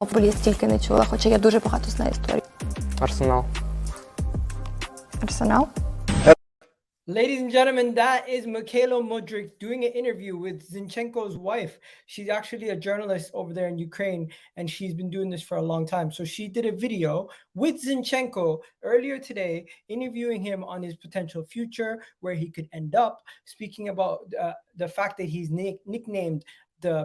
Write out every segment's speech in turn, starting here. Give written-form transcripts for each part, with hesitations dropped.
Футболіст тільки не чула, хоча я дуже багато знаю історій. Арсенал. Арсенал? Ladies and gentlemen, that is Mykhailo Mudryk doing an interview with Zinchenko's wife. She's actually a journalist over there in Ukraine, and she's been doing this for a long time. So she did a video with Zinchenko earlier today, interviewing him on his potential future, where he could end up, speaking about the fact that he's nicknamed the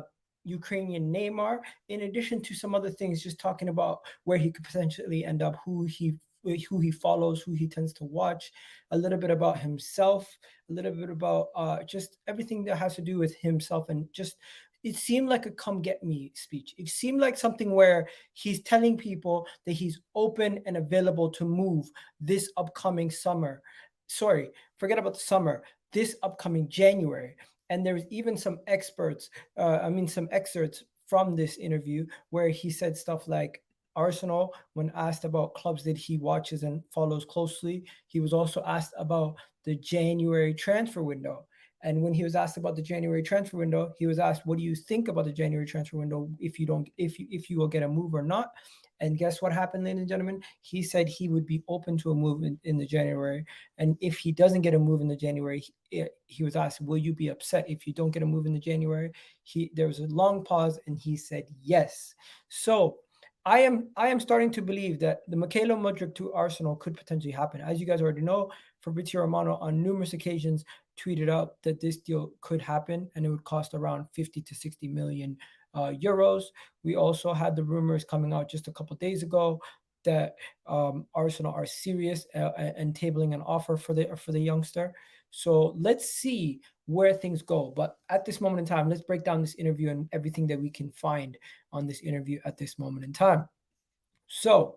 Ukrainian Neymar, in addition to some other things, just talking about where he could potentially end up, who he follows, who he tends to watch, a little bit about himself, a little bit about just everything that has to do with himself. And just, it seemed like a come get me speech. It seemed like something where he's telling people that he's open and available to move this upcoming summer. Sorry, forget about the summer, this upcoming January. And there's even some some excerpts from this interview where he said stuff like, Arsenal, when asked about clubs that he watches and follows closely, he was also asked about the January transfer window. And when he was asked about the January transfer window, he was asked, what do you think about the January transfer window if you will get a move or not? And guess what happened, ladies and gentlemen? He said he would be open to a move in the January. And if he doesn't get a move in the January, he was asked, will you be upset if you don't get a move in the January? There was a long pause and he said yes. So I am starting to believe that the Mykhailo Mudryk to Arsenal could potentially happen. As you guys already know, Fabrizio Romano on numerous occasions tweeted out that this deal could happen and it would cost around 50 to 60 million euros. We also had the rumors coming out just a couple days ago that Arsenal are serious and tabling an offer for the youngster. So let's see where things go. But at this moment in time, let's break down this interview and everything that we can find on this interview at this moment in time. So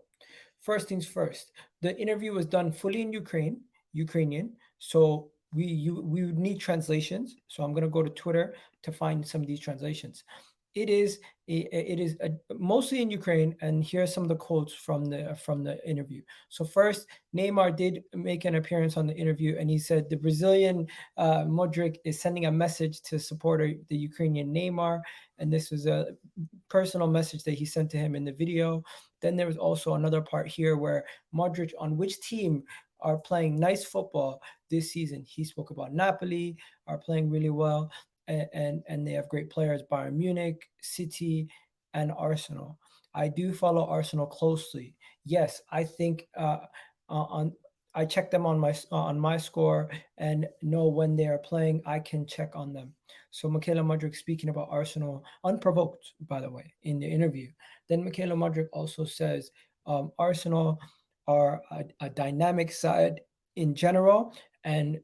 first things first, the interview was done fully in Ukrainian. So we would need translations. So I'm going to go to Twitter to find some of these translations. It is mostly in Ukraine, and here are some of the quotes from the interview. So first, Neymar did make an appearance on the interview, and he said the Brazilian Mudryk is sending a message to support the Ukrainian Neymar, and this was a personal message that he sent to him in the video. Then there was also another part here where Mudryk, on which team are playing nice football this season. He spoke about Napoli are playing really well. And they have great players, Bayern Munich, City, and Arsenal. I do follow Arsenal closely. Yes, I think I check them on my score and know when they are playing. I can check on them. So Mykhailo Mudryk speaking about Arsenal, unprovoked, by the way, in the interview. Then Mykhailo Mudryk also says Arsenal are a dynamic side in general, and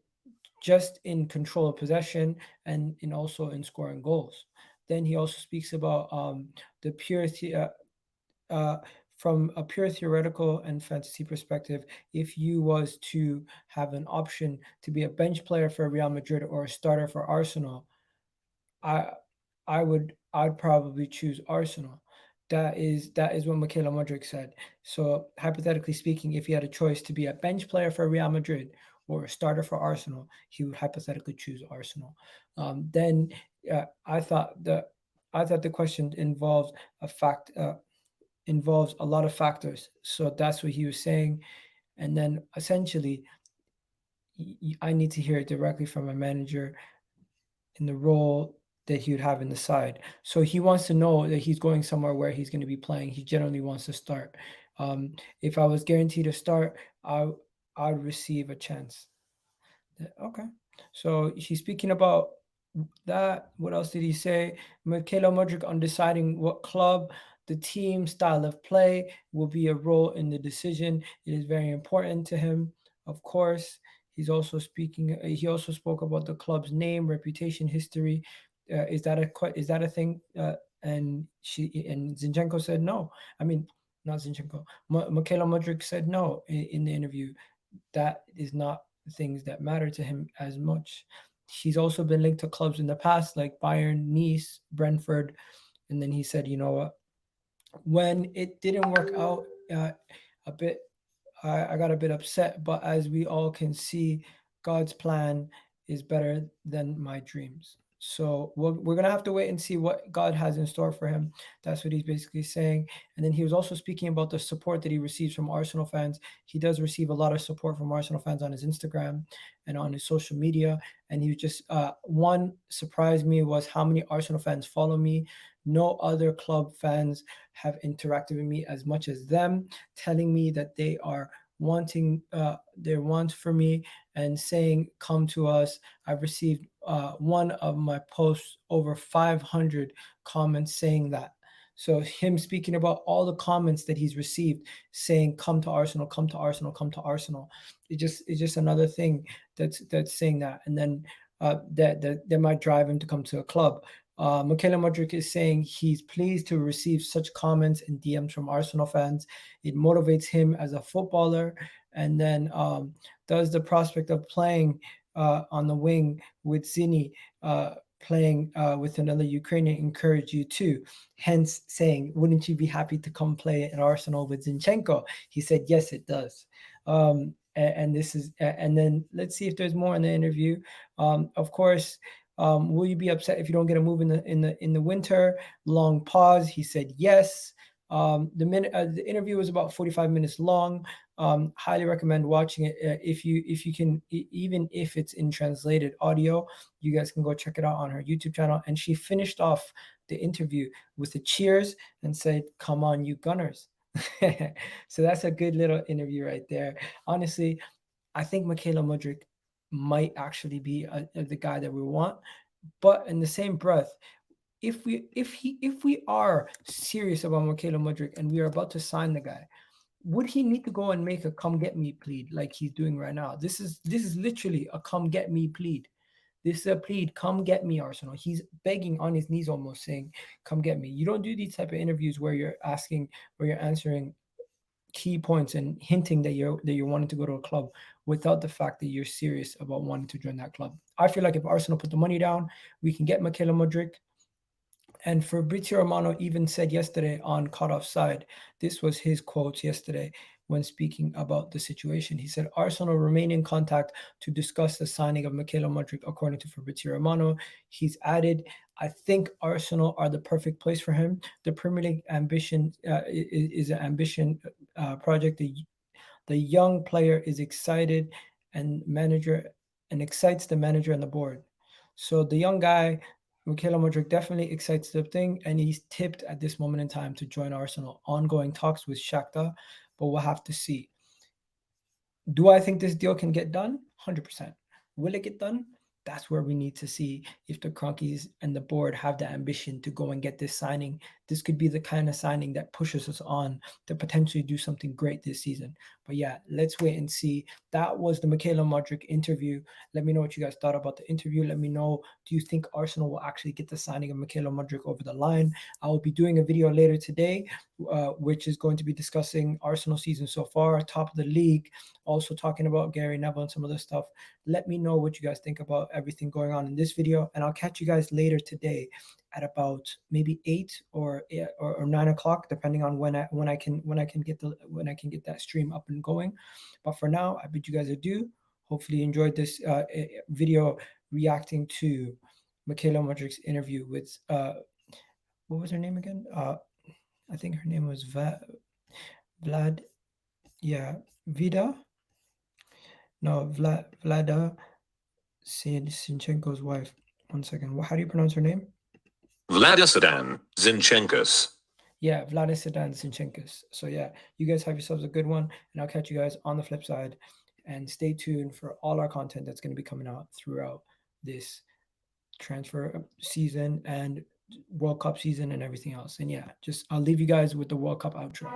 just in control of possession and also in scoring goals. Then he also speaks about the purity from a pure theoretical and fantasy perspective. If you was to have an option to be a bench player for Real Madrid or a starter for Arsenal, I'd probably choose Arsenal. That is what Mykhailo Mudryk said. So hypothetically speaking, if he had a choice to be a bench player for Real Madrid or a starter for Arsenal, he would hypothetically choose Arsenal. Then I thought the question involves a lot of factors. So that's what he was saying. And then essentially, I need to hear it directly from a manager in the role that he would have in the side. So he wants to know that he's going somewhere where he's going to be playing. He generally wants to start. If I was guaranteed to start, I'd receive a chance. Okay. So he's speaking about that. What else did he say? Mykhailo Mudryk on deciding what club, the team, style of play will be a role in the decision. It is very important to him, of course. He also spoke about the club's name, reputation, history. Is that a thing? And Zinchenko said no. I mean, not Zinchenko. Mykhailo Mudryk said no in the interview. That is not things that matter to him as much. He's also been linked to clubs in the past like Bayern, Nice, Brentford. And then he said, you know what? When it didn't work out a bit, I got a bit upset. But as we all can see, God's plan is better than my dreams. So we're going to have to wait and see what God has in store for him. That's what he's basically saying. And then he was also speaking about the support that he receives from Arsenal fans. He does receive a lot of support from Arsenal fans on his Instagram and on his social media. And he was just, one surprised me was how many Arsenal fans follow me. No other club fans have interacted with me as much as them, telling me that they are wanting their wants for me and saying, come to us. I've received one of my posts over 500 comments saying that. So him speaking about all the comments that he's received saying, come to Arsenal, come to Arsenal, come to Arsenal. It's just another thing that's saying that. And then that might drive him to come to a club. Mykhailo Mudryk is saying he's pleased to receive such comments and DMs from Arsenal fans. It motivates him as a footballer. And then does the prospect of playing on the wing with Zini, playing with another Ukrainian, encourage you too? Hence saying, wouldn't you be happy to come play at Arsenal with Zinchenko? He said, yes, it does. And this is, and then let's see if there's more in the interview. Of course, will you be upset if you don't get a move in the winter? Long pause. He said yes. The interview was about 45 minutes long. Highly recommend watching it if you can, even if it's in translated audio. You guys can go check it out on her YouTube channel. And she finished off the interview with the cheers and said, "Come on, you Gunners." So that's a good little interview right there. Honestly, I think Mykhailo Mudryk might actually be the guy that we want. But in the same breath, if we are serious about Mykhailo Mudryk and we are about to sign the guy, would he need to go and make a come get me plea like he's doing right now? This is literally a come get me plead. This is a plead, come get me, Arsenal. He's begging on his knees almost, saying, come get me. You don't do these type of interviews where you're answering key points and hinting that you're wanting to go to a club without the fact that you're serious about wanting to join that club. I feel like if Arsenal put the money down, we can get Mykhailo Mudryk. And Fabrizio Romano even said yesterday on Caught Offside, this was his quotes yesterday when speaking about the situation. He said, Arsenal remain in contact to discuss the signing of Mykhailo Mudryk, according to Fabrizio Romano. He's added, I think Arsenal are the perfect place for him. The Premier League ambition is an ambition project. The young player is excited and excites the manager and the board. So the young guy, Mykhailo Mudryk, definitely excites the thing, and he's tipped at this moment in time to join Arsenal. Ongoing talks with Shakhtar, but we'll have to see. Do I think this deal can get done? 100%. Will it get done? That's where we need to see if the Cronkies and the board have the ambition to go and get this signing. This could be the kind of signing that pushes us on to potentially do something great this season. But yeah, let's wait and see. That was the Mykhailo Mudryk interview. Let me know what you guys thought about the interview. Let me know, do you think Arsenal will actually get the signing of Mykhailo Mudryk over the line? I will be doing a video later today, which is going to be discussing Arsenal season so far, top of the league, also talking about Gary Neville and some other stuff. Let me know what you guys think about everything going on in this video, and I'll catch you guys later today at about maybe 8 or 9 o'clock, depending on when I can get that stream up and going. But for now, I bid you guys adieu. Hopefully you enjoyed this video reacting to Mykhailo Mudryk's interview with what was her name again? I think her name was Vlada Zinchenko's wife. One second. How do you pronounce her name? Vlada Sedan, Zinchenko. Yeah, Vlada Sedan, Zinchenko. So yeah, you guys have yourselves a good one, and I'll catch you guys on the flip side. And stay tuned for all our content that's going to be coming out throughout this transfer season and World Cup season and everything else. And yeah, I'll leave you guys with the World Cup outro.